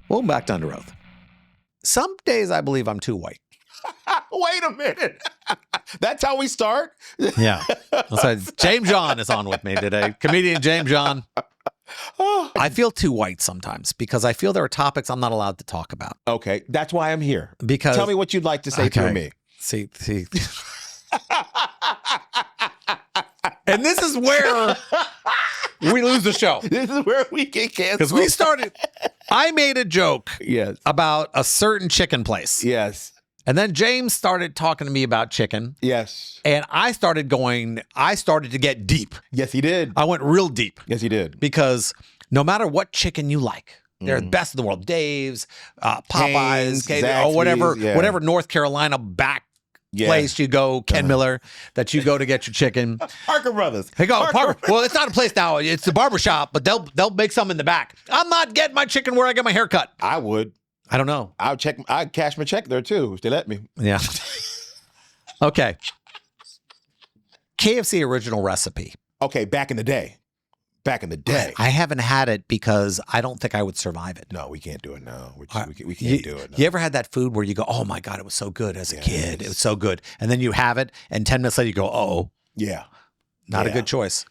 Well, back to Under Oath. Some days I believe I'm too white. Wait a minute. That's how we start? Yeah. So James John is on with me today. Comedian James John. I feel too white sometimes because I feel there are topics I'm not allowed to talk about. Okay. That's why I'm here. Because tell me what you'd like to say through me. See. And this is where we lose the show. This is where we get canceled. Because we started, I made a joke Yes. about a certain chicken place. Yes. And then James started talking to me about chicken. Yes. And I started to get deep. Yes, he did. I went real deep. Yes, he did. Because no matter what chicken you like, they're the best in the world. Dave's, Popeyes, or whatever North Carolina back place you go, Ken Miller, that you go to get your chicken. Parker Brothers. Hey, go Parker. Well, it's not a place now. It's the barbershop, but they'll make some in the back. I'm not getting my chicken where I get my hair cut. I would. I don't know. I'd cash my check there too if they let me. Yeah. Okay. KFC original recipe. Okay, back in the day. I haven't had it because I don't think I would survive it. No, we can't do it now. We can't do it now. You ever had that food where you go, oh my God, it was so good as a kid. It was so good. And then you have it, and 10 minutes later you go, uh-oh. Yeah. Not a good choice.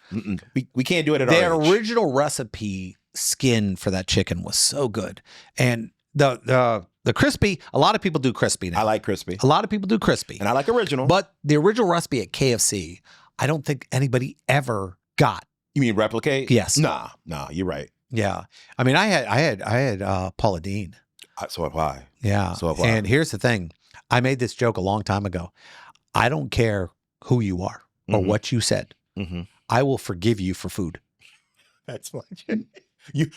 We can't do it at Their our age. original recipe skin for that chicken was so good. And the crispy, a lot of people do crispy now. I like crispy. A lot of people do crispy. And I like original. But the original recipe at KFC, I don't think anybody ever got. You mean replicate? Yes. Nah, you're right. Yeah. I mean, I had Paula Deen. So have I. Yeah. So have I. And here's the thing. I made this joke a long time ago. I don't care who you are or what you said. I will forgive you for food. That's fine.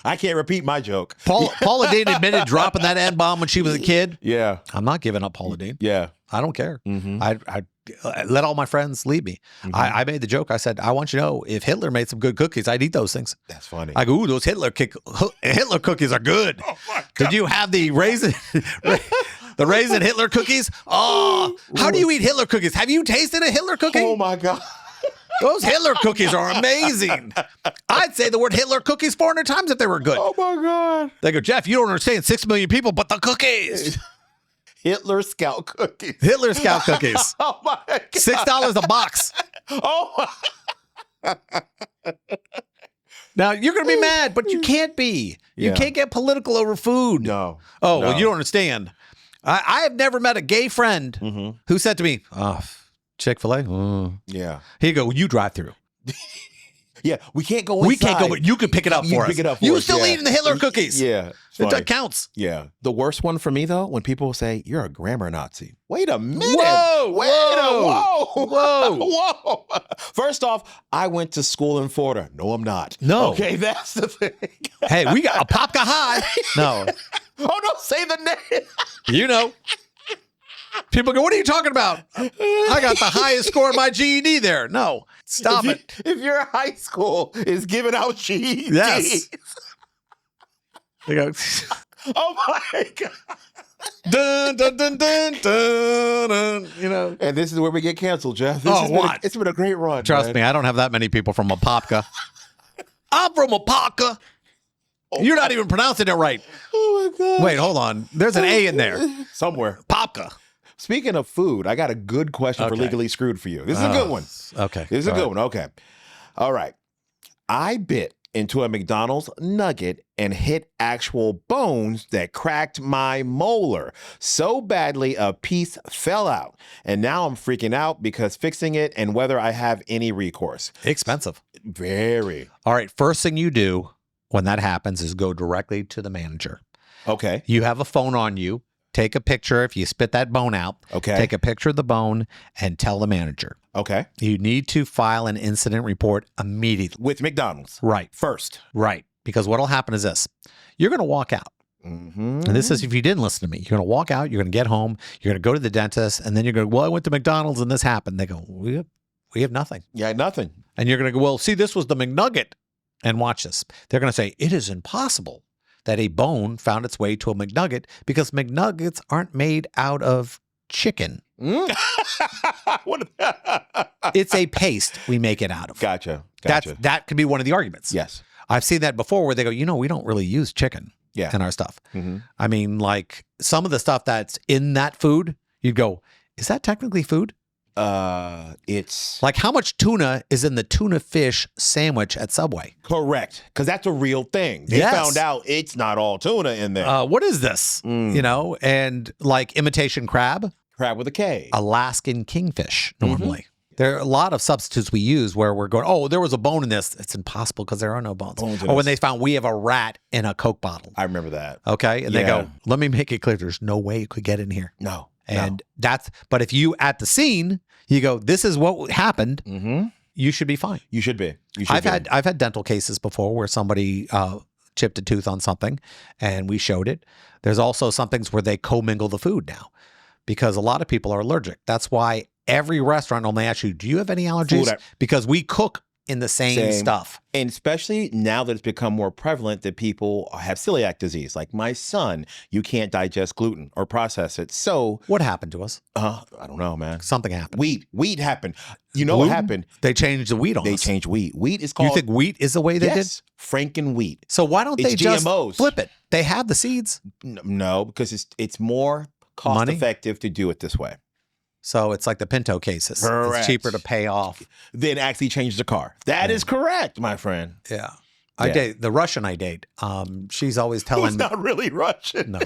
I can't repeat my joke. Paula Deen admitted dropping that N-bomb when she was a kid. Yeah. I'm not giving up Paula Deen. Yeah. I don't care. I let all my friends leave me. I made the joke. I said, I want you to know, if Hitler made some good cookies, I'd eat those things. That's funny. I go, ooh, those Hitler cookies are good. Oh my God. Did you have the raisin Hitler cookies? Oh, how do you eat Hitler cookies? Have you tasted a Hitler cookie? Oh my God. Those Hitler cookies are amazing. I'd say the word Hitler cookies 400 times if they were good. Oh my God. They go, Jeff, you don't understand 6 million people, but the cookies. Hitler Scout cookies. Hitler Scout cookies. Oh my God. $6 a box. Oh my. Now, you're going to be mad, but you can't be. You can't get political over food. No. Oh, well, you don't understand. I have never met a gay friend who said to me, oh, Chick-fil-A? Yeah. He'd go, you drive through. Yeah, we can't go inside. We can't go, but you can pick it up for us. Pick it up for you us, still eating the Hitler cookies. Yeah. That counts. Yeah. The worst one for me, though, when people say, you're a grammar Nazi. Wait a minute. Whoa. Whoa. First off, I went to school in Florida. No, I'm not. No. Okay, that's the thing. Hey, we got a Popka High. No. Oh, no, say the name. You know. People go, what are you talking about? I got the highest score in my GED there. No, stop it. If your high school is giving out GED. Yes. They go, oh my God. dun, dun, dun, dun, dun, dun, you know. And this is where we get canceled, Jeff. It's been a great run. Trust me, I don't have that many people from Apopka. I'm from Apopka. Oh, you're not even pronouncing it right. Oh my God. Wait, hold on. There's an A in there. Somewhere. Popka. Speaking of food, I got a good question for Legally Screwed for you. This is a good one. Okay. This is a good one. Okay. All right. I bit into a McDonald's nugget and hit actual bones that cracked my molar so badly a piece fell out. And now I'm freaking out because fixing it and whether I have any recourse. Expensive. Very. All right. First thing you do when that happens is go directly to the manager. Okay. You have a phone on you. Take a picture if you spit that bone out. Okay. Take a picture of the bone and tell the manager. Okay. You need to file an incident report immediately. With McDonald's. Right. First. Right. Because what'll happen is this. You're going to walk out. And this is if you didn't listen to me. You're going to walk out. You're going to get home. You're going to go to the dentist. And then you're going to, well, I went to McDonald's and this happened. They go, we have nothing. Yeah, nothing. And you're going to go, well, see, this was the McNugget. And watch this. They're going to say, it is impossible that a bone found its way to a McNugget because McNuggets aren't made out of chicken. It's a paste we make it out of. Gotcha. That could be one of the arguments. Yes. I've seen that before where they go, we don't really use chicken. in our stuff. Mm-hmm. I mean, like some of the stuff that's in that food, you'd go, is that technically food? It's like how much tuna is in the tuna fish sandwich at Subway? Correct, because that's a real thing. They found out it's not all tuna in there. What is this? You know, and like imitation crab with a K, Alaskan kingfish. Normally, there are a lot of substitutes we use where we're going, oh, there was a bone in this. It's impossible because there are no bones. Or when they found we have a rat in a Coke bottle. I remember that. Okay, and they go, let me make it clear. There's no way it could get in here. No. And but if you at the scene, you go, this is what happened, you should be fine. You should be. I've had dental cases before where somebody chipped a tooth on something and we showed it. There's also some things where they commingle the food now because a lot of people are allergic. That's why every restaurant only asks you, do you have any allergies? Because we cook in the same stuff. And especially now that it's become more prevalent that people have celiac disease. Like my son, you can't digest gluten or process it. So what happened to us? I don't know, man. Something happened. Wheat happened. You know what happened? They changed the wheat on us. They changed wheat. Wheat is called... You think wheat is the way they did? Franken wheat. So why don't they just GMOs. flip it? They have the seeds. No, because it's more cost effective to do it this way. So it's like the Pinto cases. Correct. It's cheaper to pay off than actually change the car. That is correct, my friend. Yeah. I date the Russian I date. She's always telling Who's not really Russian. No.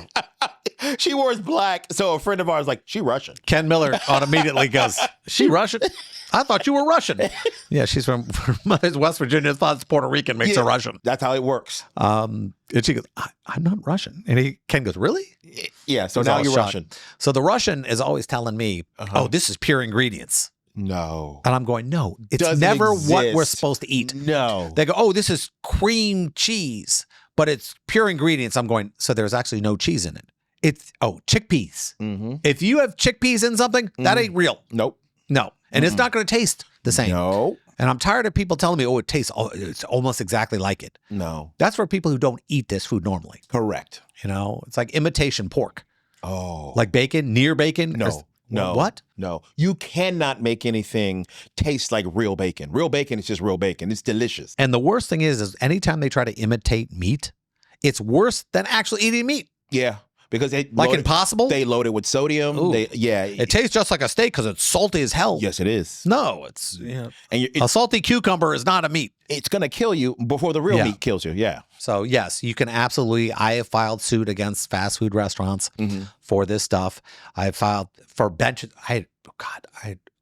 She wears black. So a friend of ours like, she Russian. Ken Miller immediately goes, she Russian? I thought you were Russian. Yeah, she's from West Virginia. Thought it's Puerto Rican makes her Russian. That's how it works. And she goes, I'm not Russian. And Ken goes, really? Yeah, so now you're Russian. So the Russian is always telling me, oh, this is pure ingredients. No. And I'm going, no, it's never what we're supposed to eat. No. They go, oh, this is cream cheese, but it's pure ingredients. I'm going, so there's actually no cheese in it. It's, chickpeas. If you have chickpeas in something, that ain't real. Nope. No. And it's not going to taste the same. No. And I'm tired of people telling me, oh, it's almost exactly like it. No. That's for people who don't eat this food normally. Correct. You know, it's like imitation pork. Oh. Like bacon, near bacon. No. What? No. You cannot make anything taste like real bacon. Real bacon is just real bacon. It's delicious. And the worst thing is anytime they try to imitate meat, it's worse than actually eating meat. Yeah. Because Impossible? They load it with sodium. It tastes just like a steak because it's salty as hell. Yes, it is. No, it's a salty cucumber is not a meat. It's going to kill you before the real meat kills you. Yeah. So yes, you can absolutely. I have filed suit against fast food restaurants for this stuff. I have filed for bench. I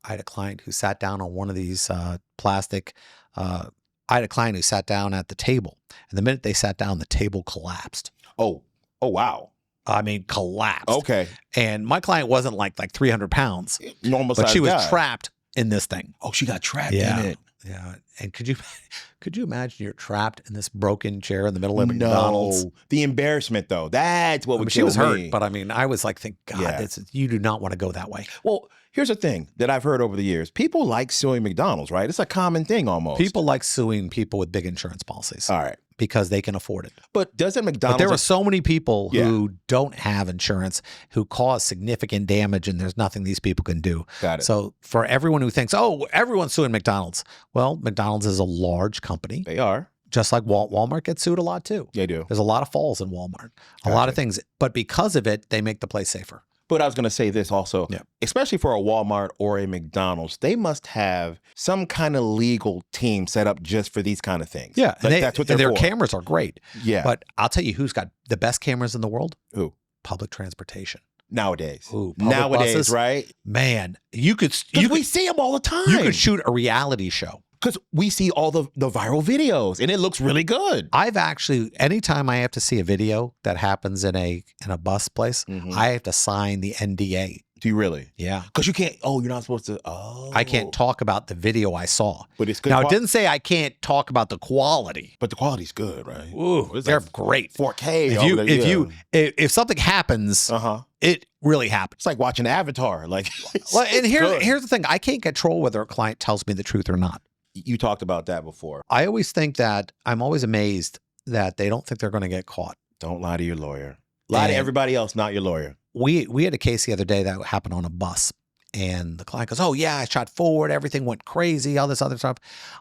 had a client who sat down on one of these plastic. I had a client who sat down at the table, and the minute they sat down, the table collapsed. Oh wow. I mean, collapsed. Okay. And my client wasn't like 300 pounds. Normal size but she was guy. Trapped in this thing. Oh, she got trapped in it. Yeah. And could you imagine you're trapped in this broken chair in the middle of McDonald's? No. The embarrassment, though. That's what would kill me. She was hurt, but I mean, I was like, thank God, you do not want to go that way. Well, here's the thing that I've heard over the years. People like suing McDonald's, right? It's a common thing almost. People like suing people with big insurance policies. All right. Because they can afford it. But doesn't McDonald's... But there are so many people who don't have insurance who cause significant damage, and there's nothing these people can do. Got it. So for everyone who thinks, oh, everyone's suing McDonald's. Well, McDonald's is a large company. They are. Just like Walmart gets sued a lot too. They do. There's a lot of falls in Walmart. A lot of things. But because of it, they make the place safer. But I was going to say this also, especially for a Walmart or a McDonald's, they must have some kind of legal team set up just for these kind of things. Yeah. Like that's what their cameras are great. Yeah. But I'll tell you who's got the best cameras in the world? Who? Public transportation. Nowadays. Ooh, nowadays, buses, right? Man, we see them all the time. You could shoot a reality show. Because we see all the viral videos and it looks really good. I've actually, anytime I have to see a video that happens in a bus place, I have to sign the NDA. Do you really? Yeah. Because you can't, you're not supposed to, I can't talk about the video I saw. But it's good. Now, it didn't say I can't talk about the quality. But the quality's good, right? Ooh, they're great. 4K. If something happens, it really happens. It's like watching Avatar. Like, well, and here's the thing. I can't control whether a client tells me the truth or not. You talked about that before. I always think that I'm always amazed that they don't think they're going to get caught. Don't lie to your lawyer. Lie to everybody else, not your lawyer. We had a case the other day that happened on a bus, and the client goes, "Oh yeah, I shot forward, everything went crazy, all this other stuff."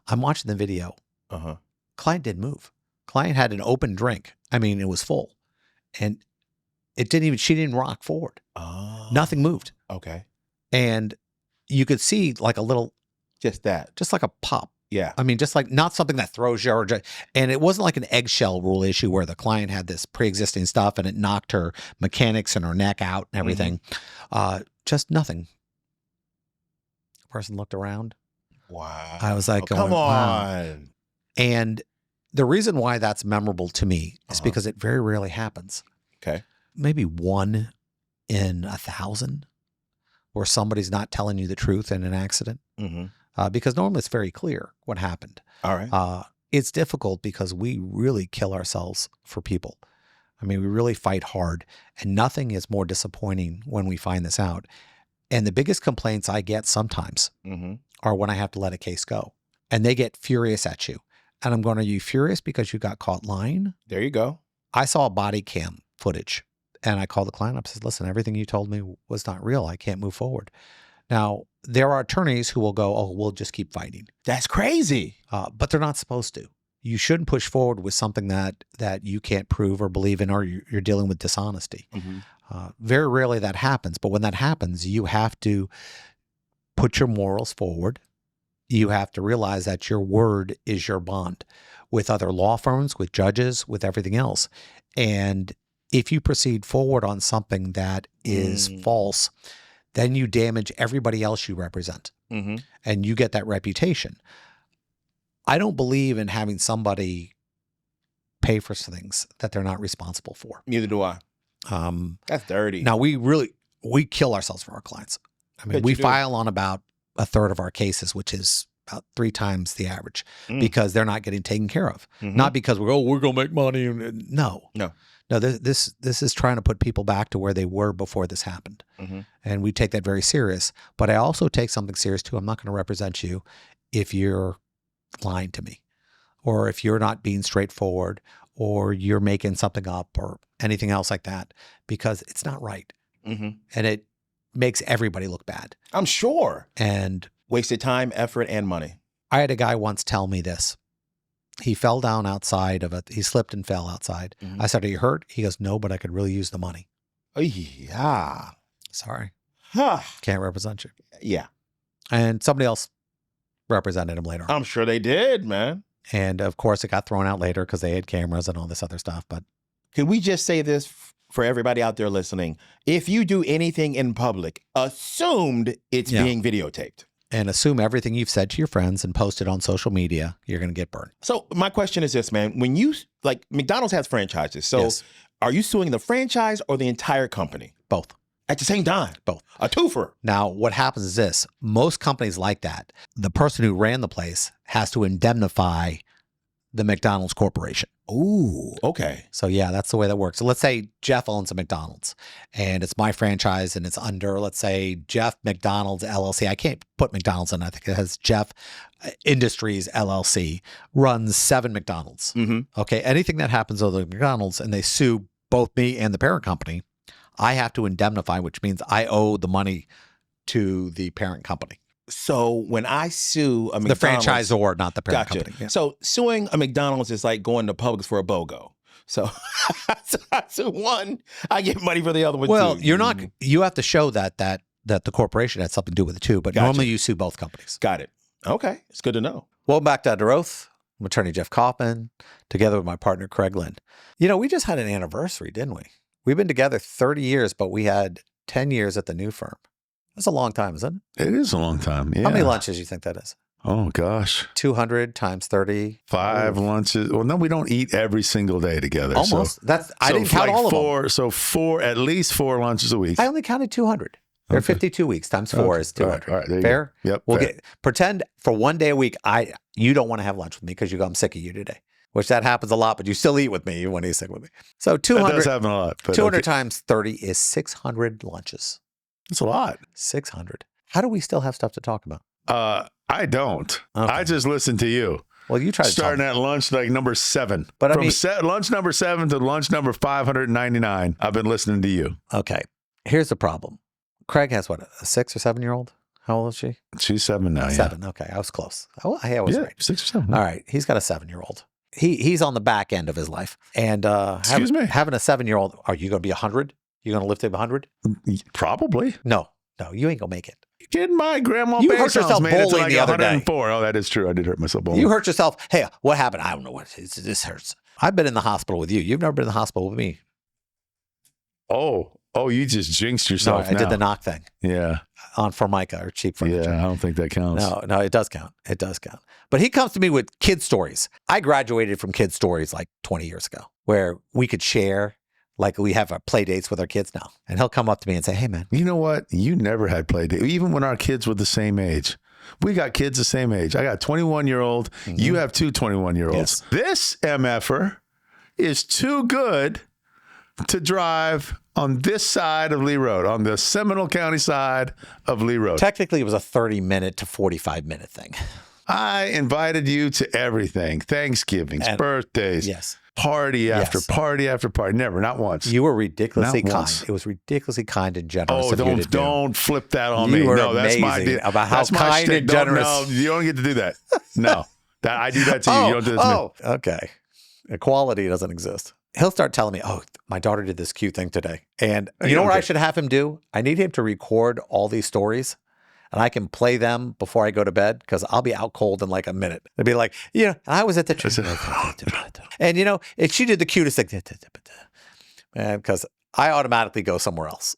I'm watching the video. Client didn't move. Client had an open drink. I mean, it was full. and she didn't rock forward. Oh. Nothing moved. Okay. And you could see like a little, just like a pop. Yeah. I mean, just like not something that throws you, and it wasn't like an eggshell rule issue where the client had this pre-existing stuff and it knocked her mechanics and her neck out and everything. Just nothing. The person looked around. Wow. I was like, come on. Wow. And the reason why that's memorable to me is because it very rarely happens. Okay. Maybe 1 in 1,000 where somebody's not telling you the truth in an accident. Because normally it's very clear what happened. All right. It's difficult because we really kill ourselves for people. I mean, we really fight hard, and nothing is more disappointing when we find this out. And the biggest complaints I get sometimes are when I have to let a case go, and they get furious at you. And I'm going, are you furious because you got caught lying? There you go. I saw body cam footage, and I called the client up and said, listen, everything you told me was not real. I can't move forward. Now, there are attorneys who will go, oh, we'll just keep fighting. That's crazy. But they're not supposed to. You shouldn't push forward with something that you can't prove or believe in, or you're dealing with dishonesty. Very rarely that happens. But when that happens, you have to put your morals forward. You have to realize that your word is your bond with other law firms, with judges, with everything else. And if you proceed forward on something that is false, then you damage everybody else you represent, and you get that reputation. I don't believe in having somebody pay for things that they're not responsible for. Neither do I. That's dirty. Now, we kill ourselves for our clients. I mean, we file on about 1/3 of our cases, which is about 3 times the average, because they're not getting taken care of. Not because we're going to make money. No. This is trying to put people back to where they were before this happened. And we take that very serious. But I also take something serious too. I'm not going to represent you if you're lying to me, or if you're not being straightforward, or you're making something up or anything else like that, because it's not right. And it makes everybody look bad. I'm sure. And wasted time, effort, and money. I had a guy once tell me this. He fell down outside of it. He slipped and fell outside. I said, are you hurt? He goes, no, but I could really use the money. Yeah. Sorry. Huh. Can't represent you. Yeah. And somebody else represented him later on. I'm sure they did, man. And of course, it got thrown out later because they had cameras and all this other stuff. But can we just say this for everybody out there listening? If you do anything in public, assumed it's being videotaped. And assume everything you've said to your friends and posted on social media, you're going to get burned. So my question is this, man. When you, like, McDonald's has franchises. So are you suing the franchise or the entire company? Both. At the same time? Both. A twofer. Now, what happens is this. Most companies like that, the person who ran the place has to indemnify the McDonald's corporation. Ooh, okay. So yeah, that's the way that works. So let's say Jeff owns a McDonald's and it's my franchise and it's under, let's say, Jeff McDonald's LLC. I can't put McDonald's in. I think it has Jeff Industries LLC, runs 7 McDonald's. Okay. Anything that happens over McDonald's and they sue both me and the parent company, I have to indemnify, which means I owe the money to the parent company. So when I sue a McDonald's, the franchisor, not the parent company. Yeah. So suing a McDonald's is like going to Publix for a BOGO. So I sue one, I get money for the other one. Well, too. you're not. You have to show that the corporation had something to do with it too. But normally you sue both companies. Got it. Okay, it's good to know. Welcome back to Under Oath. I'm attorney Jeff Kaufman, together with my partner Craig Lynn. You know, we just had an anniversary, didn't we? We've been together 30 years, but we had 10 years at the new firm. That's a long time, isn't it? It is a long time, yeah. How many lunches do you think that is? Oh, gosh. 200 times 30. 5 lunches. Well, no, we don't eat every single day together. Almost. I didn't count all of them. So at least 4 lunches a week. I only counted 200. There are 52 weeks times 4 is 200. All right, fair? Yep. We'll fair. Pretend for one day a week, you don't want to have lunch with me because you go, I'm sick of you today. Which that happens a lot, but you still eat with me when you're sick with me. So 200. That does happen a lot. 200 times 30 is 600 lunches. That's a lot. 600. How do we still have stuff to talk about? I don't. Okay. I just listen to you. Well, you try to starting at lunch like number 7. But From lunch number 7 to lunch number 599, I've been listening to you. Okay. Here's the problem. Craig has what, a 6 or 7-year-old? How old is she? She's 7 now. 7. Okay. I was close. I was right. 6 or 7. All right. He's got a 7-year-old. He's on the back end of his life. And Excuse me? Having a 7-year-old, are you going to be 100? You going to live to be 100? Probably. No, you ain't going to make it. Kidding, my grandma You hurt yourself made it to bowling like the other day. 104. Oh, that is true. I did hurt myself bowling. You hurt yourself. Hey, what happened? I don't know what it is. This hurts. I've been in the hospital with you. You've never been in the hospital with me. Oh, you just jinxed No, yourself I did the knock thing Yeah. on Formica or cheap furniture. Yeah, I don't think that counts. No, it does count. It does count. But he comes to me with kid stories. I graduated from kid stories like 20 years ago, where we could share, like we have our play dates with our kids now. And he'll come up to me and say, hey, man. You know what? You never had play date. Even when our kids were the same age. We got kids the same age. I got a 21-year-old. Mm-hmm. You have 2 21-year-olds. Yes. This MFer is too good to drive on this side of Lee Road, on the Seminole County side of Lee Road. Technically, it was a 30-minute to 45-minute thing. I invited you to everything. Thanksgivings, birthdays, yes, party after party after party. Never, not once. You were ridiculously kind. Once. It was ridiculously kind and generous. Oh, don't flip that on you me. Were no, that's my amazing deal. about how that's kind and generous. No, you don't get to do that. No, I do that to you. You don't do that to me. Okay. Equality doesn't exist. He'll start telling me, oh, my daughter did this cute thing today. And you know what I should have him do? I need him to record all these stories and I can play them before I go to bed because I'll be out cold in like a minute. It'll be like, I was at the and she did the cutest thing. And because I automatically go somewhere else.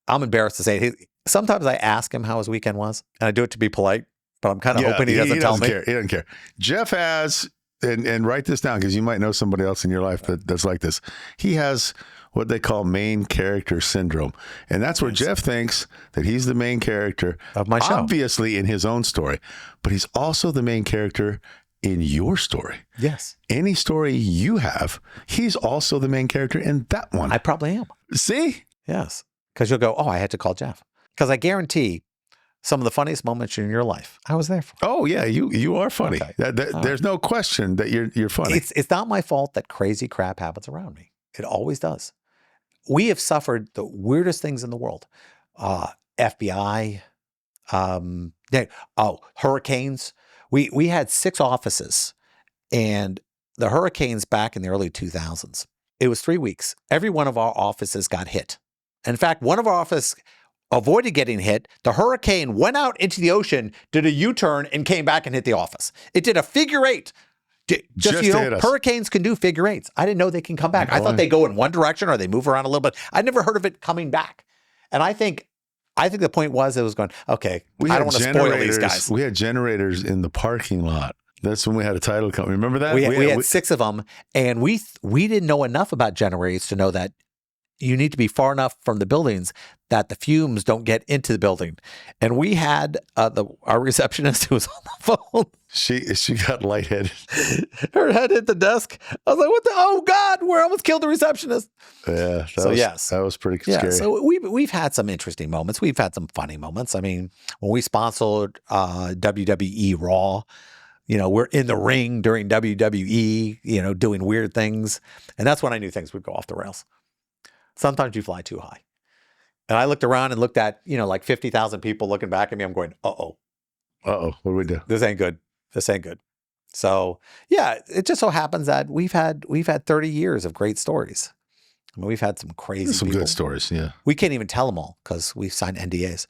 I'm embarrassed to say it. Sometimes I ask him how his weekend was and I do it to be polite, but I'm kind of hoping he doesn't tell me. He doesn't care. Jeff has, and write this down because you might know somebody else in your life that's like this. He has what they call main character syndrome. And that's where Jeff thinks that he's the main character of my show. Obviously in his own story, but he's also the main character in your story. Yes. Any story you have, he's also the main character in that one. I probably am. See? Yes. Because you'll go, I had to call Jeff. Because I guarantee some of the funniest moments in your life, I was there for. Oh, yeah. You are funny. Okay. There's no question that you're funny. It's not my fault that crazy crap happens around me. It always does. We have suffered the weirdest things in the world. FBI, hurricanes. We had 6 offices, and the hurricanes back in the early 2000s, it was 3 weeks. Every one of our offices got hit. In fact, one of our offices avoided getting hit. The hurricane went out into the ocean, did a U-turn, and came back and hit the office. It did a figure 8. Just hurricanes can do figure 8s. I didn't know they can come back. I thought they go in one direction or they move around a little bit. I never heard of it coming back. And I think the point was it was going, okay, I don't want to spoil these guys. We had generators in the parking lot. That's when we had a title company. Remember that? We had 6 of them, and we didn't know enough about generators to know that you need to be far enough from the buildings that the fumes don't get into the building. And we had our receptionist who was on the phone. She got lightheaded. Her head hit the desk. I was like, "What the? Oh God, we almost killed the receptionist." Yeah. That was pretty scary. Yeah. So we've had some interesting moments. We've had some funny moments. I mean, when we sponsored WWE Raw, we're in the ring during WWE, doing weird things, and that's when I knew things would go off the rails. Sometimes you fly too high. And I looked around and looked at, like 50,000 people looking back at me. I'm going, uh-oh. Uh-oh. What do we do? This ain't good. So, yeah, it just so happens that we've had 30 years of great stories. I mean, we've had some crazy some people. Good stories, yeah. We can't even tell them all because we've signed NDAs.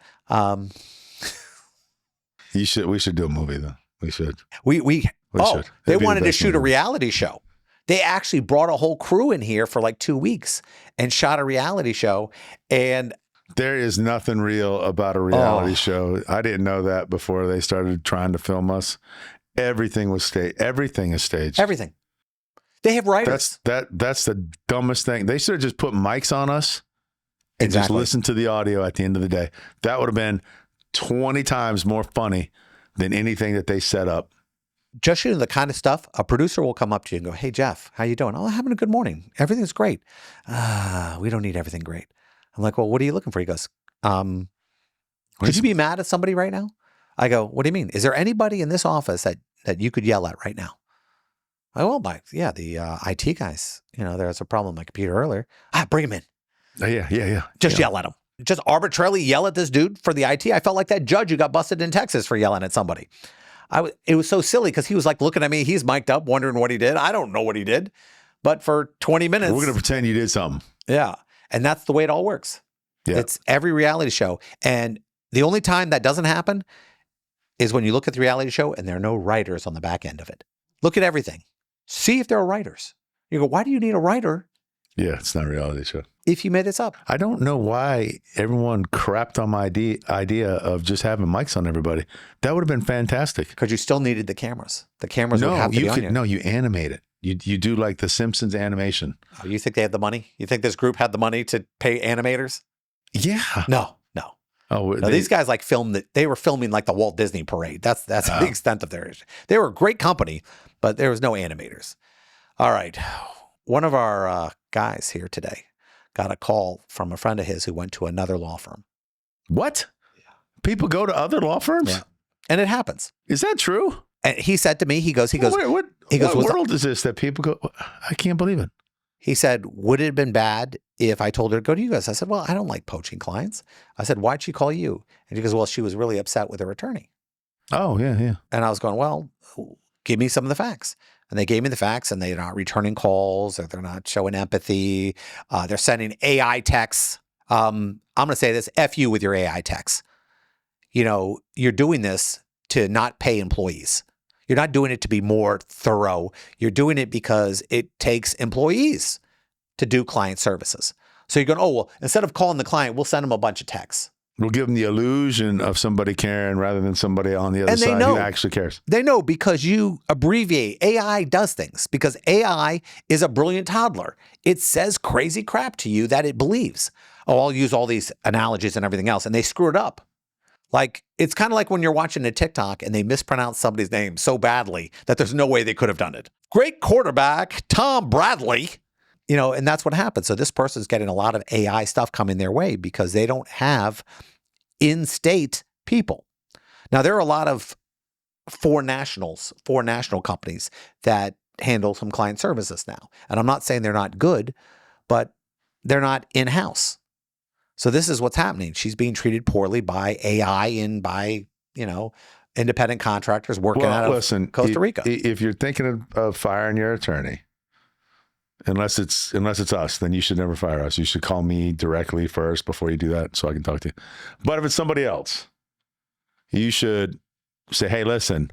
We should do a movie, though. We should. We should. They wanted to shoot a reality show. They actually brought a whole crew in here for like 2 weeks and shot a reality show. And there is nothing real about a reality show. I didn't know that before they started trying to film us. Everything was staged. Everything is staged. Everything. They have writers. That's the dumbest thing. They should have just put mics on us and just listen to the audio at the end of the day. That would have been 20 times more funny than anything that they set up. Just the kind of stuff, a producer will come up to you and go, "Hey, Jeff, how you doing?" "Oh, having a good morning. Everything's great." We don't need everything great. I'm like, "Well, what are you looking for?" He goes, "Could you be mad at somebody right now?" I go, "What do you mean? Is there anybody in this office that you could yell at right now?" The IT guys, there was a problem with my computer earlier. Bring him in. Yeah. Just yell at him. Just arbitrarily yell at this dude for the IT. I felt like that judge who got busted in Texas for yelling at somebody. It was so silly because he was like looking at me. He's mic'd up, wondering what he did. I don't know what he did, but for 20 minutes, we're going to pretend you did something. Yeah, and that's the way it all works. Yeah. It's every reality show, and the only time that doesn't happen is when you look at the reality show and there are no writers on the back end of it. Look at everything. See if there are writers. You go, why do you need a writer? Yeah, it's not a reality show. If you made this up. I don't know why everyone crapped on my idea of just having mics on everybody. That would have been fantastic. Because you still needed the cameras. The cameras would have to be on you. No, you animate it. You do like the Simpsons animation. Oh, you think they had the money? You think this group had the money to pay animators? Yeah. No. Oh, no, these guys like filmed it. They were filming like the Walt Disney Parade. That's the extent of their issue. They were a great company, but there was no animators. All right. One of our guys here today got a call from a friend of his who went to another law firm. What? Yeah. People go to other law firms? Yeah. And it happens. Is that true? And he said to me, he goes, what world is this that people go, I can't believe it. He said, would it have been bad if I told her to go to you guys? I said, well, I don't like poaching clients. I said, why'd she call you? And she goes, well, she was really upset with her attorney. Oh, yeah. And I was going, well, give me some of the facts. And they gave me the facts, and they're not returning calls, or they're not showing empathy. They're sending AI texts. I'm going to say this, F you with your AI texts. You know, you're doing this to not pay employees. You're not doing it to be more thorough. You're doing it because it takes employees to do client services. So you're going, oh, well, instead of calling the client, we'll send them a bunch of texts. We'll give them the illusion of somebody caring rather than somebody on the other side who actually cares. They know because you abbreviate. AI does things because AI is a brilliant toddler. It says crazy crap to you that it believes. Oh, I'll use all these analogies and everything else, and they screw it up. Like, it's kind of like when you're watching a TikTok and they mispronounce somebody's name so badly that there's no way they could have done it. Great quarterback, Tom Bradley. You know, and that's what happens. So this person's getting a lot of AI stuff coming their way because they don't have in-state people. Now, there are a lot of foreign national companies that handle some client services now. And I'm not saying they're not good, but they're not in-house. So this is what's happening. She's being treated poorly by AI and by, independent contractors working out of Costa Rica. If you're thinking of firing your attorney, unless it's us, then you should never fire us. You should call me directly first before you do that so I can talk to you. But if it's somebody else, you should say, hey, listen,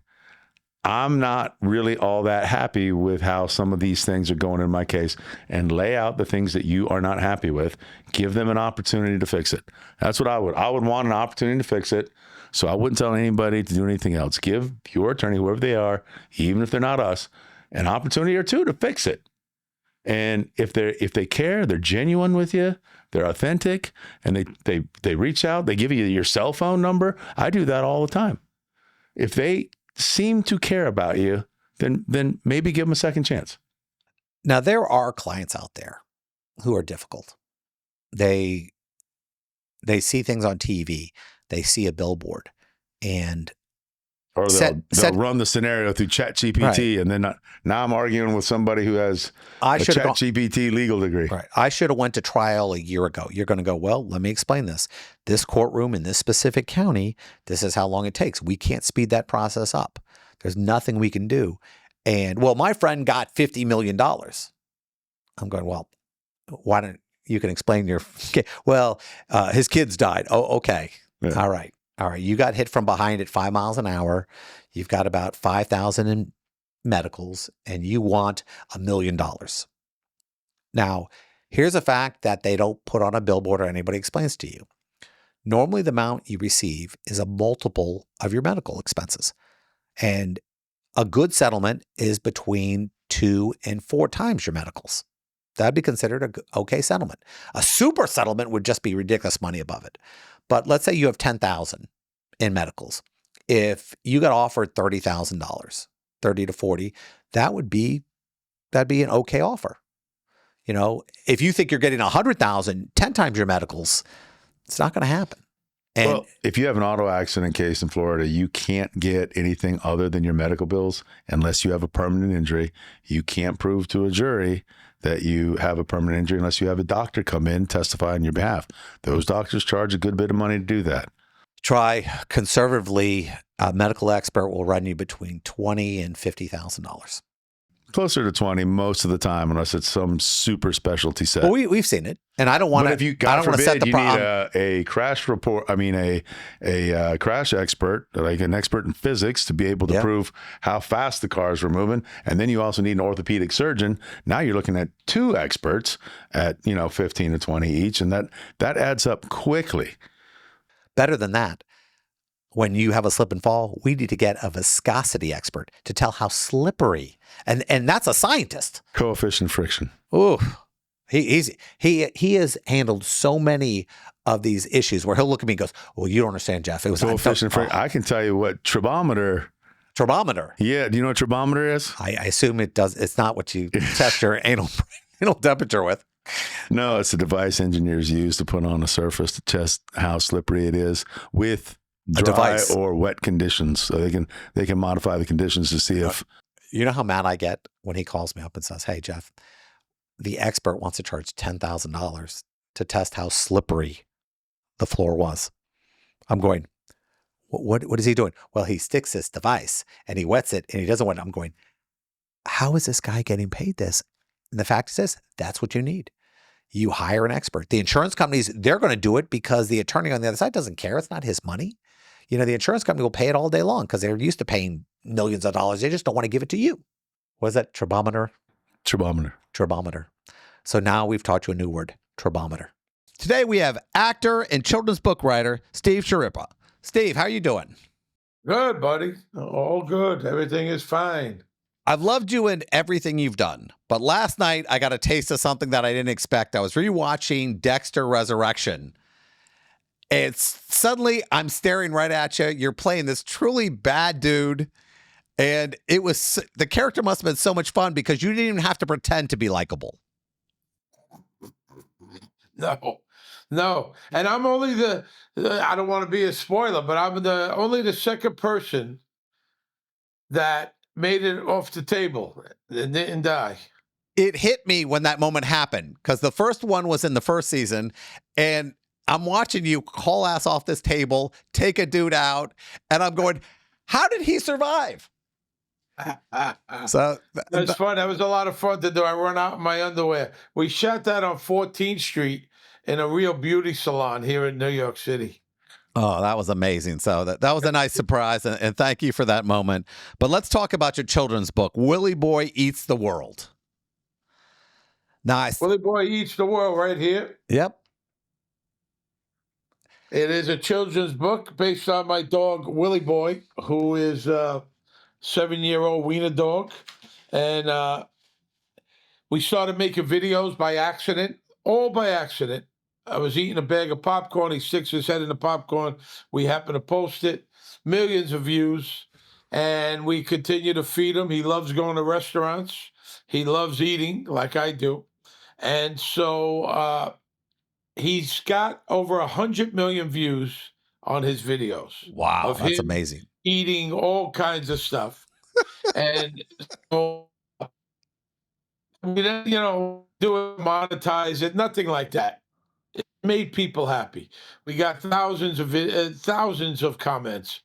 I'm not really all that happy with how some of these things are going in my case, and lay out the things that you are not happy with. Give them an opportunity to fix it. That's what I would want an opportunity to fix it. So I wouldn't tell anybody to do anything else. Give your attorney, whoever they are, even if they're not us, an opportunity or two to fix it. And if they care, they're genuine with you, they're authentic, and they reach out, they give you your cell phone number. I do that all the time. If they seem to care about you, then maybe give them a second chance. Now, there are clients out there who are difficult. They see things on TV, they see a billboard, and or they'll run the scenario through ChatGPT, right. And then now I'm arguing with somebody who has a ChatGPT legal degree. Right. I should have went to trial a year ago. You're going to go, well, let me explain this. This courtroom in this specific county, this is how long it takes. We can't speed that process up. There's nothing we can do. And, well, my friend got $50 million. I'm going, well, why don't you can explain your kid? Well, his kids died. Oh, okay. Yeah. All right. You got hit from behind at 5 miles an hour. You've got about 5,000 in medicals, and you want $1 million. Now, here's a fact that they don't put on a billboard or anybody explains to you. Normally, the amount you receive is a multiple of your medical expenses. And a good settlement is between 2 and 4 times your medicals. That'd be considered an okay settlement. A super settlement would just be ridiculous money above it. But let's say you have $10,000 in medicals. If you got offered $30,000, 30 to 40, that'd be an okay offer. If you think you're getting 100,000, 10 times your medicals, it's not going to happen. And well, if you have an auto accident case in Florida, you can't get anything other than your medical bills unless you have a permanent injury. You can't prove to a jury that you have a permanent injury unless you have a doctor come in, testify on your behalf. Those doctors charge a good bit of money to do that. Try conservatively, a medical expert will run you between $20,000 and $50,000. Closer to 20 most of the time, unless it's some super specialty set. Well, we've seen it, and I don't want to. But if you, God God set forbid, the you need a crash report. I mean, a crash expert, like an expert in physics, to be able to prove how fast the cars were moving. And then you also need an orthopedic surgeon. Now you're looking at 2 experts at 15 to 20 each, and that adds up quickly. Better than that, when you have a slip and fall, we need to get a viscosity expert to tell how slippery, and that's a scientist. Coefficient friction. Ooh, he has handled so many of these issues where he'll look at me and goes, "Well, you don't understand, Jeff. It was coefficient friction. I can tell you what tribometer. Yeah, do you know what tribometer is? I assume it does. It's not what you test your anal temperature with. No, it's a device engineers use to put on a surface to test how slippery it is with dry or wet conditions. So they can modify the conditions to see if. You know how mad I get when he calls me up and says, "Hey, Jeff, the expert wants to charge $10,000 to test how slippery the floor was." I'm going, what is he doing? Well, he sticks this device and he wets it and he doesn't wet it. I'm going, how is this guy getting paid this? And the fact is this, that's what you need. You hire an expert. The insurance companies, they're going to do it because the attorney on the other side doesn't care. It's not his money. The insurance company will pay it all day long because they're used to paying millions of dollars. They just don't want to give it to you. What is that? Tribometer? Tribometer. So now we've taught you a new word, tribometer. Today we have actor and children's book writer, Steve Schirripa. Steve, how are you doing? Good, buddy. All good. Everything is fine. I've loved you in everything you've done, but last night I got a taste of something that I didn't expect. I was rewatching Dexter Resurrection. It's suddenly I'm staring right at you. You're playing this truly bad dude. And the character must have been so much fun because you didn't even have to pretend to be likable. No. And I'm only I don't want to be a spoiler, but I'm only the second person that made it off the table and didn't die. It hit me when that moment happened because the first one was in the first season, and I'm watching you haul ass off this table, take a dude out, and I'm going, how did he survive? So that's fun. That was a lot of fun to do. I run out in my underwear. We shot that on 14th Street in a real beauty salon here in New York City. Oh, that was amazing. So that was a nice surprise, and thank you for that moment. But let's talk about your children's book, Willie Boy Eats the World. Nice. Willie Boy Eats the World right here. Yep. It is a children's book based on my dog, Willie Boy, who is 7-year-old wiener dog. And we started making videos by accident, all by accident. I was eating a bag of popcorn. He sticks his head in the popcorn. We happen to post it. Millions of views. And we continue to feed him. He loves going to restaurants. He loves eating like I do. And so he's got over 100 million views on his videos. Wow, that's amazing. Eating all kinds of stuff. And so, do it, monetize it, nothing like that. It made people happy. We got thousands of comments.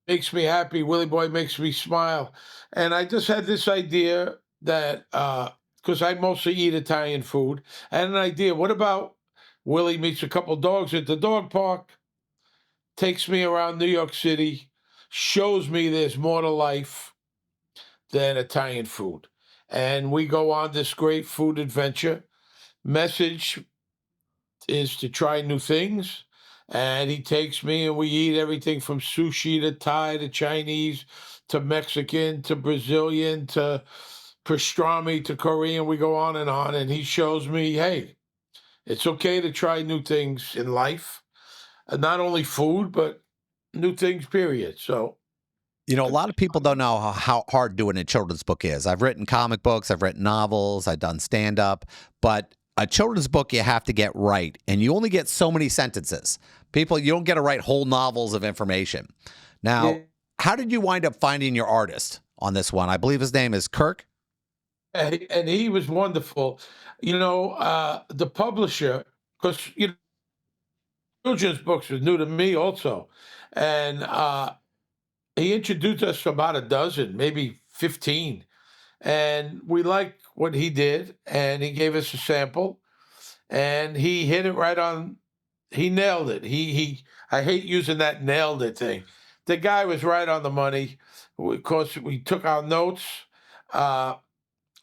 Makes me happy. Willie Boy makes me smile. And I just had this idea that, because I mostly eat Italian food, I had an idea. What about Willie meets a couple dogs at the dog park, takes me around New York City, shows me there's more to life than Italian food. And we go on this great food adventure. Message is to try new things. And he takes me and we eat everything from sushi to Thai to Chinese to Mexican to Brazilian to pastrami to Korean. We go on. And he shows me, hey, it's okay to try new things in life. And not only food, but new things, period. So, a lot of people don't know how hard doing a children's book is. I've written comic books, I've written novels, I've done stand-up, but a children's book you have to get right, and you only get so many sentences. You don't get to write whole novels of information. Now, How did you wind up finding your artist on this one? I believe his name is Kirk. And he was wonderful. The publisher, because children's books was new to me also. And he introduced us to about a dozen, maybe 15. And we liked what he did. And he gave us a sample. And he hit it right on. He nailed it. I hate using that nailed it thing. The guy was right on the money. Of course, we took our notes.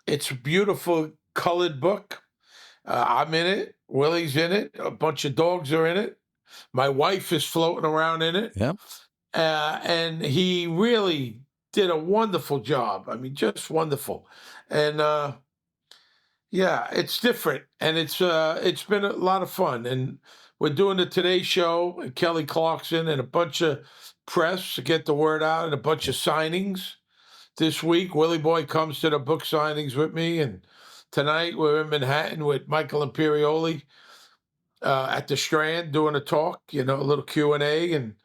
It's a beautiful colored book. I'm in it. Willie's in it. A bunch of dogs are in it. My wife is floating around in it. Yeah. And he really did a wonderful job. I mean, just wonderful. And yeah, it's different, and it's been a lot of fun. And we're doing the Today Show, and Kelly Clarkson, and a bunch of press to get the word out, and a bunch of signings this week. Willie Boy comes to the book signings with me, and tonight we're in Manhattan with Michael Imperioli at the Strand doing a talk, a little Q&A, and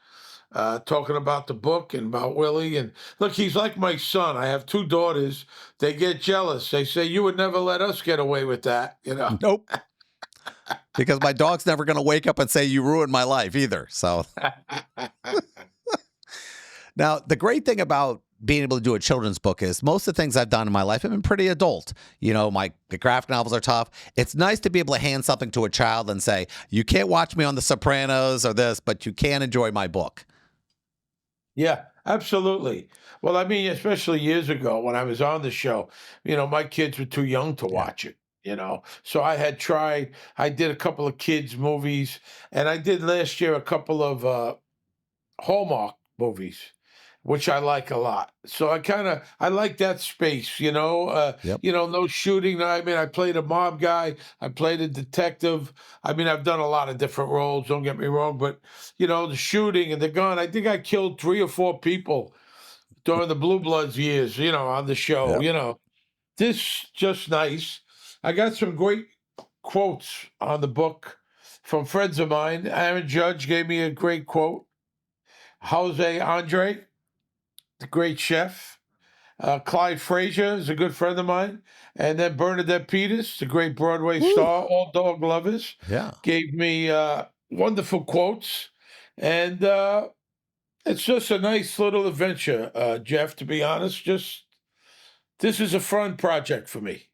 talking about the book and about Willie. And look, he's like my son. I have 2 daughters. They get jealous. They say, you would never let us get away with that, Nope. Because my dog's never going to wake up and say, you ruined my life either. So now, the great thing about being able to do a children's book is most of the things I've done in my life have been pretty adult. The graphic novels are tough. It's nice to be able to hand something to a child and say, you can't watch me on The Sopranos or this, but you can enjoy my book. Yeah, absolutely. Well, I mean, especially years ago when I was on the show, my kids were too young to watch it, So I did a couple of kids' movies, and I did last year a couple of Hallmark movies, which I like a lot. So I like that space, Yep. no shooting. I mean, I played a mob guy. I played a detective. I mean, I've done a lot of different roles, don't get me wrong, but the shooting and the gun, I think I killed 3 or 4 people during the Blue Bloods years, on the show, Yep. This just nice. I got some great quotes on the book from friends of mine. Aaron Judge gave me a great quote. Jose Andre, the great chef. Clyde Frazier is a good friend of mine. And then Bernadette Peters, the great Broadway star, all dog lovers, gave me wonderful quotes. And it's just a nice little adventure, Jeff, to be honest. This is a fun project for me.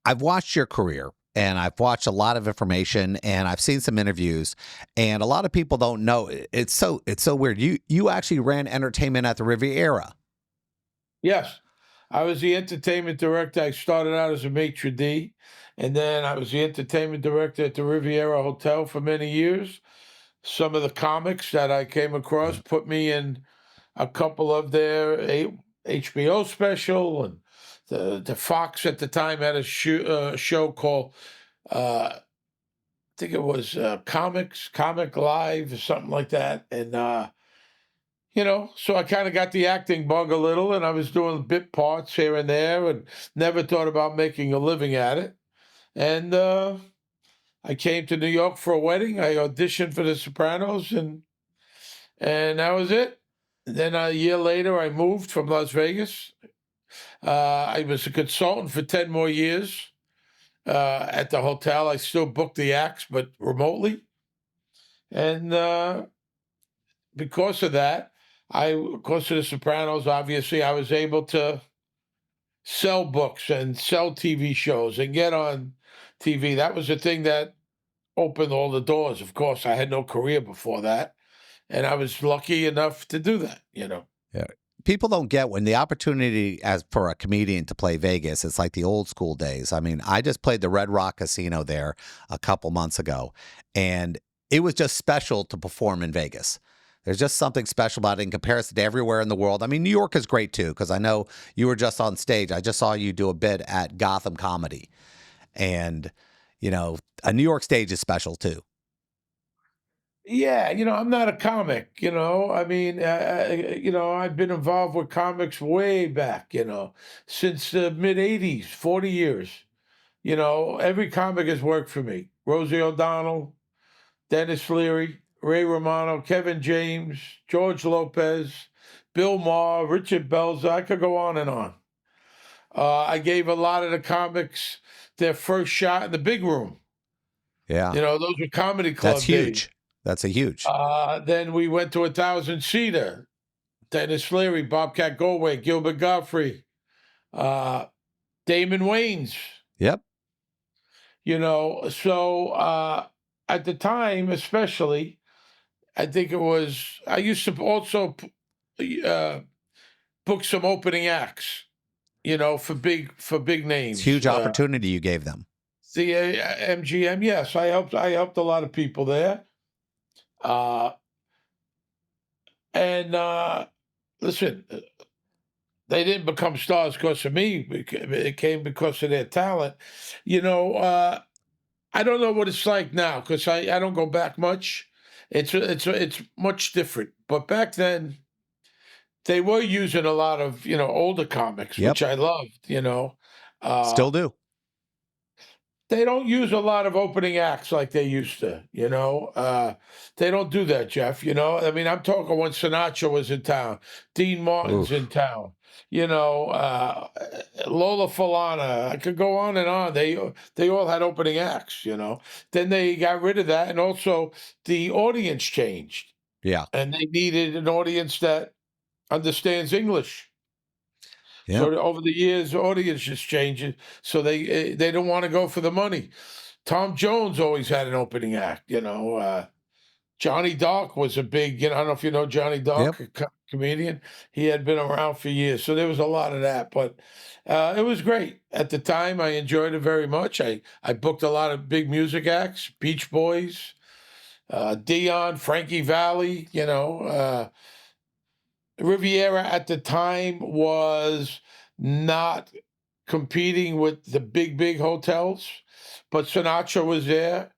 I've watched your career. And I've watched a lot of information, and I've seen some interviews, and a lot of people don't know. It's so weird. You actually ran entertainment at the Riviera. Yes, I was the entertainment director. I started out as a maitre d', and then I was the entertainment director at the Riviera Hotel for many years. Some of the comics that I came across put me in a couple of their HBO special, and the Fox at the time had a show called I think it was Comic Live or something like that. And so I kind of got the acting bug a little, and I was doing bit parts here and there, and never thought about making a living at it. And I came to New York for a wedding. I auditioned for The Sopranos, and that was it. Then a year later, I moved from Las Vegas. I was a consultant for 10 more years at the hotel. I still booked the acts, but remotely. And because of that, because of The Sopranos, obviously, I was able to sell books and sell TV shows and get on TV. That was the thing that opened all the doors. Of course, I had no career before that, and I was lucky enough to do that, Yeah. People don't get when the opportunity as for a comedian to play Vegas, it's like the old school days. I mean, I just played the Red Rock Casino there a couple months ago, and it was just special to perform in Vegas. There's just something special about it in comparison to everywhere in the world. I mean, New York is great too, because I know you were just on stage. I just saw you do a bit at Gotham Comedy, and a New York stage is special too. Yeah, I'm not a comic, I mean, I've been involved with comics way back, since the mid 80s, 40 years. Every comic has worked for me. Rosie O'Donnell, Dennis Leary, Ray Romano, Kevin James, George Lopez, Bill Maher, Richard Belzer. I could go on and on. I gave a lot of the comics their first shot in the big room. Yeah. Those were comedy club That's huge. days. That's a huge. Then we went to 1,000-seater. Dennis Leary, Bobcat Goldthwait, Gilbert Godfrey, Damon Wayans. Yep. So at the time, especially, I think it was, I used to also book some opening acts, for big names. It's a huge opportunity you gave them. The MGM, yes, I helped a lot of people there. And listen, they didn't become stars because of me. It came because of their talent. I don't know what it's like now because I don't go back much. It's much different. But back then, they were using a lot of older comics, which I loved. Still do. They don't use a lot of opening acts like they used to. They don't do that, Jeff. I mean, I'm talking when Sinatra was in town, Dean Martin's in town. Lola Falana. I could go on and on. They all had opening acts. Then they got rid of that, and also the audience changed. Yeah, and they needed an audience that understands English. Yeah. So over the years, the audience is changing. So they don't want to go for the money. Tom Jones always had an opening act. Johnny Dark was a big. I don't know if you know Johnny Dark, a comedian. He had been around for years, so there was a lot of that. But it was great at the time. I enjoyed it very much. I booked a lot of big music acts: Beach Boys, Dion, Frankie Valli. Riviera at the time was not competing with the big hotels, but Sinatra was there.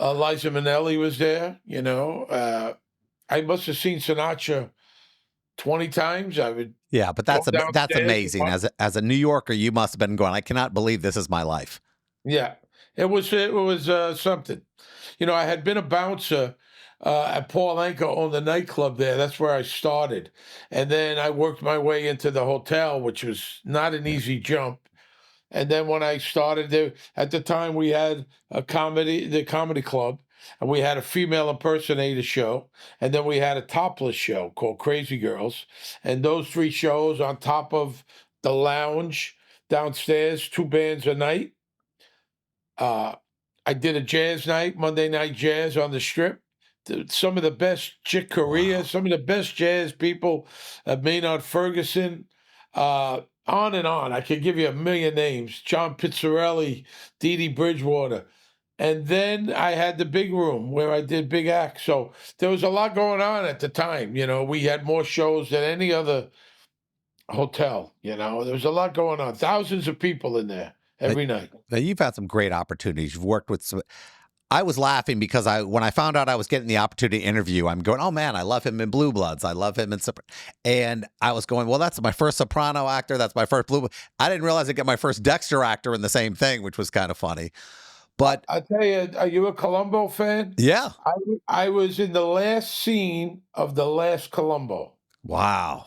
Liza Minnelli was there. I must have seen Sinatra 20 times. I would. Yeah, but that's amazing. As a New Yorker, you must have been going, I cannot believe this is my life. Yeah, it was something. I had been a bouncer at Paul Anka owned the nightclub there. That's where I started. And then I worked my way into the hotel, which was not an easy jump. And then when I started there, at the time we had the comedy club, and we had a female impersonator show, and then we had a topless show called Crazy Girls. And those 3 shows on top of the lounge downstairs, 2 bands a night. I did a jazz night, Monday night jazz on the Strip. Some of the best Chick Corea, some of the best jazz people, Maynard Ferguson, on and on. I could give you a million names. John Pizzarelli, Dee Dee Bridgewater. And then I had the big room where I did big acts. So there was a lot going on at the time. We had more shows than any other hotel. There was a lot going on. Thousands of people in there every night. Now, you've had some great opportunities. You've worked with some. I was laughing because when I found out I was getting the opportunity to interview, I'm going, oh man, I love him in Blue Bloods. I love him in and I was going, well, that's my first soprano actor. That's my first Blue. I didn't realize I'd get my first Dexter actor in the same thing, which was kind of funny. But I tell you, are you a Columbo fan? Yeah. I was in the last scene of the last Columbo. Wow.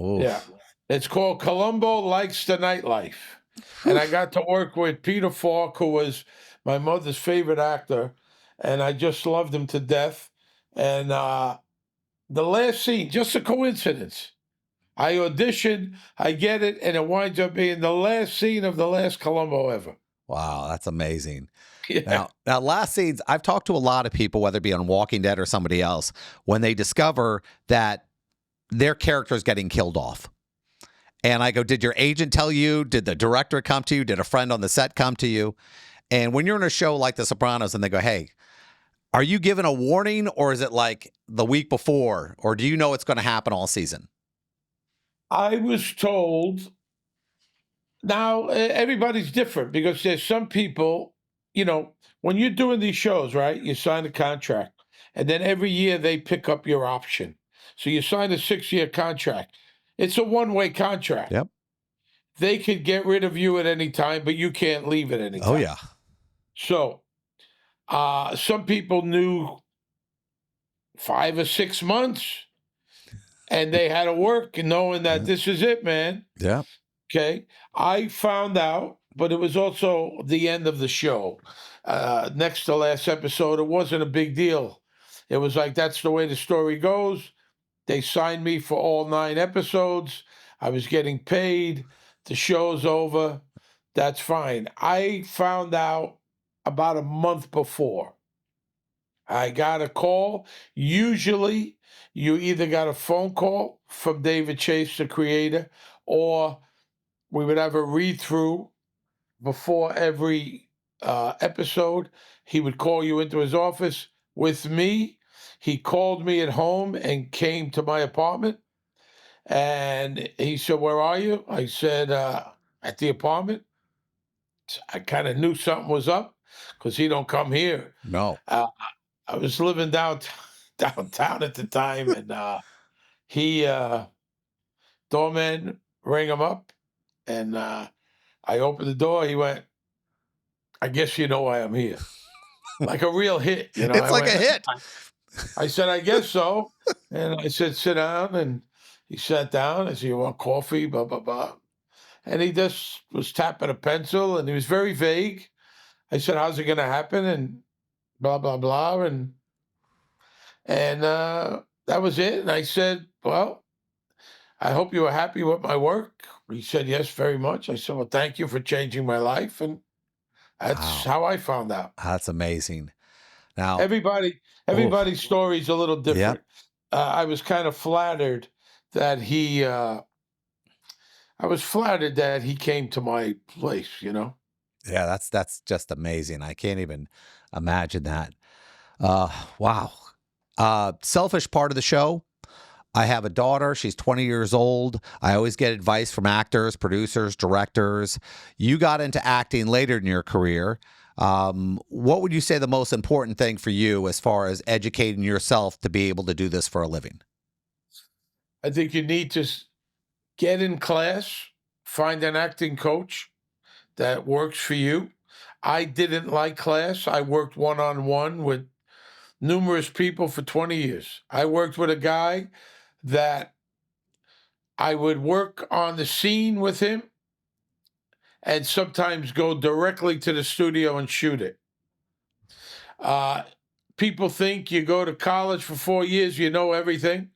Oof. Yeah. It's called Columbo Likes the Nightlife. And I got to work with Peter Falk, who was my mother's favorite actor, and I just loved him to death. And the last scene, just a coincidence. I auditioned, I get it, and it winds up being the last scene of the last Columbo ever. Wow, that's amazing. Yeah. Now, last scenes, I've talked to a lot of people, whether it be on Walking Dead or somebody else, when they discover that their character is getting killed off. And I go, did your agent tell you? Did the director come to you? Did a friend on the set come to you? And when you're in a show like The Sopranos and they go, hey, are you given a warning, or is it like the week before, or do you know it's going to happen all season? I was told. Now, everybody's different because there's some people, when you're doing these shows, right, you sign a contract, and then every year they pick up your option. So you sign a 6-year contract. It's a one-way contract. Yep. They could get rid of you at any time, but you can't leave at any time. Oh, yeah. So some people knew 5 or 6 months, and they had to work knowing that this is it, man. Yeah. Okay. I found out, but it was also the end of the show. Next to last episode, it wasn't a big deal. it was like, that's the way the story goes. They signed me for all 9 episodes. I was getting paid. The show's over. That's fine. I found out about a month before. I got a call. Usually, you either got a phone call from David Chase, the creator, or we would have a read through before every episode. He would call you into his office. With me, he called me at home and came to my apartment. And he said, "Where are you?" I said, "At the apartment." I kind of knew something was up because he don't come here. No. I was living downtown at the time, and he doorman rang him up, and I opened the door. He went, "I guess you know why I'm here." Like a real hit, you know. It's like a hit. I said, "I guess so," and I said, "Sit down," and he sat down. I said, "You want coffee?" Blah blah blah, and he just was tapping a pencil, and he was very vague. I said, "How's it going to happen?" And blah blah blah, and that was it. And I said, "Well, I hope you were happy with my work." He said, "Yes, very much." I said, "Well, thank you for changing my life." And that's how I found out. That's amazing. Now, everybody's story is a little different. I was kind of flattered that I was flattered that he came to my place, you know? yeah, that's just amazing. I can't even imagine that. Wow. Selfish part of the show. I have a daughter. She's 20 years old. I always get advice from actors, producers, directors. You got into acting later in your career. What would you say the most important thing for you as far as educating yourself to be able to do this for a living? I think you need to get in class, find an acting coach that works for you. I didn't like class. I worked one-on-one with numerous people for 20 years. I worked with a guy that I would work on the scene with him and sometimes go directly to the studio and shoot it. People think you go to college for 4 years, you know everything.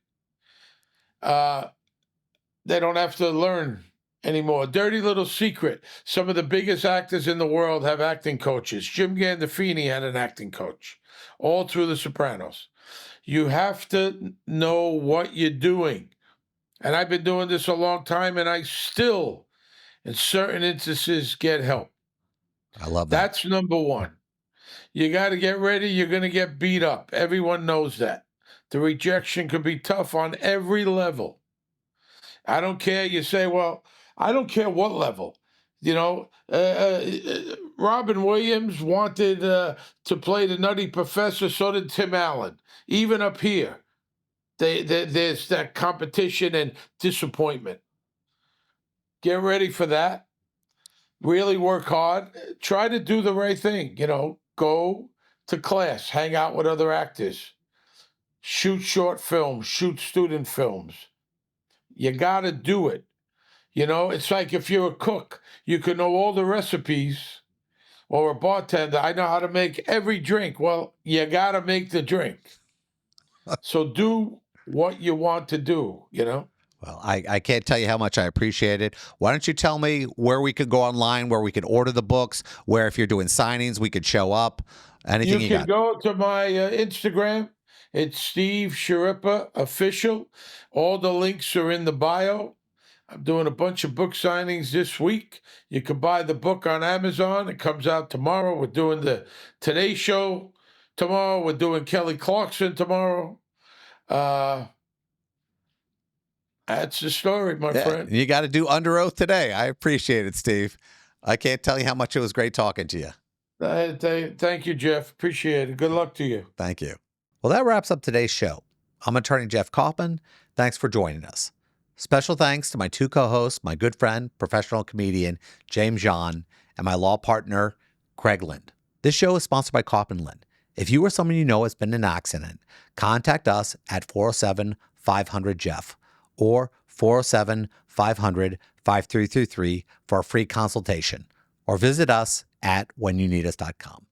They don't have to learn anymore. Dirty little secret. Some of the biggest actors in the world have acting coaches. Jim Gandolfini had an acting coach all through The Sopranos. You have to know what you're doing. And I've been doing this a long time, and I still, in certain instances, get help. I love that. That's number one. You got to get ready. You're going to get beat up. Everyone knows that. The rejection can be tough on every level. I don't care. You say, well, I don't care what level. You know, Robin Williams wanted to play the Nutty Professor, so did Tim Allen. Even up here, there's that competition and disappointment. Get ready for that. Really work hard. Try to do the right thing. You know, go to class, hang out with other actors, shoot short films, shoot student films. You got to do it. You know, it's like if you're a cook, you can know all the recipes, or a bartender, I know how to make every drink. Well, you got to make the drink. So do what you want to do, you know? Well, I can't tell you how much I appreciate it. Why don't you tell me where we could go online, where we could order the books, where if you're doing signings, we could show up, anything you can got. Go to my Instagram. It's Steve Schirripa Official. All the links are in the bio. I'm doing a bunch of book signings this week. You can buy the book on Amazon. It comes out tomorrow. We're doing the Today Show tomorrow. We're doing Kelly Clarkson tomorrow. That's the story, my friend. You got to do Under Oath today. I appreciate it, Steve. I can't tell you how much it was great talking to you. Thank you, Jeff. Appreciate it. Good luck to you. Thank you. Well, that wraps up today's show. I'm attorney Jeff Kaufman. Thanks for joining us. Special thanks to my 2 co-hosts, my good friend, professional comedian James John, and my law partner, Craig Lind. This show is sponsored by Kaufman Lind. If you or someone you know has been in an accident, contact us at 407-500-JEFF or 407-500-5333 for a free consultation, or visit us at whenyounneedus.com.